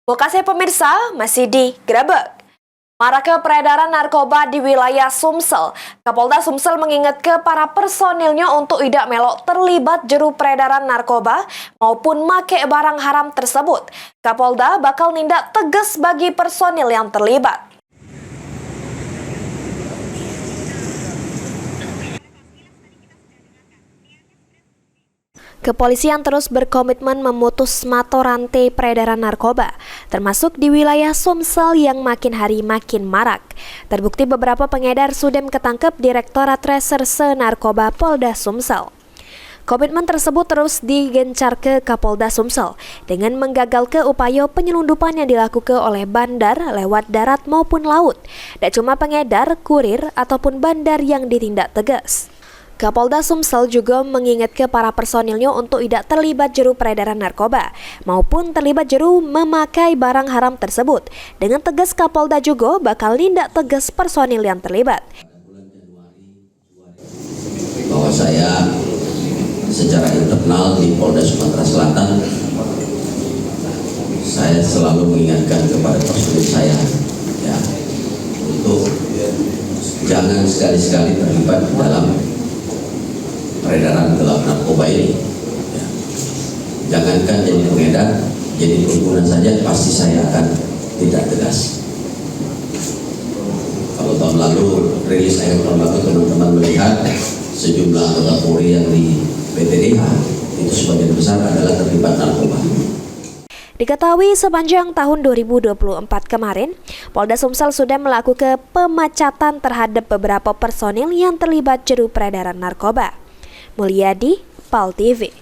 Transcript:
Lokasi pemirsa masih digerebek. Maraknya peredaran narkoba di wilayah Sumsel. Kapolda Sumsel mengingatkan para personilnya untuk tidak melok terlibat jeru peredaran narkoba maupun make barang haram tersebut. Kapolda bakal nindak tegas bagi personil yang terlibat. Kepolisian terus berkomitmen memutus mata rantai peredaran narkoba, termasuk di wilayah Sumsel yang makin hari makin marak. Terbukti beberapa pengedar sudah ketangkep Direktorat Reserse Narkoba Polda Sumsel. Komitmen tersebut terus digencar ke Kapolda Sumsel dengan menggagal ke upaya penyelundupan yang dilakukan oleh bandar lewat darat maupun laut. Tak cuma pengedar, kurir, ataupun bandar yang ditindak tegas. Kapolda Sumsel juga mengingatkan para personilnya untuk tidak terlibat jeru peredaran narkoba maupun terlibat jeru memakai barang haram tersebut. Dengan tegas Kapolda juga bakal nindak tegas personil yang terlibat. Bahwa saya secara internal di Polda Sumatera Selatan, saya selalu mengingatkan kepada personil saya ya, untuk jangan sekali-sekali terlibat dalam peredaran gelap narkoba ini ya. Jangankan jadi pengedar, jadi pengguna saja pasti saya akan tidak tegas. Kalau tahun lalu, rilis akhir tahun lalu, teman-teman melihat sejumlah anggota Polri yang di PTDH itu sebagian besar adalah terlibat narkoba. Diketahui sepanjang tahun 2024 kemarin, Polda Sumsel sudah melakukan pemecatan terhadap beberapa personil yang terlibat jeru peredaran narkoba. Mulyadi, PAL TV.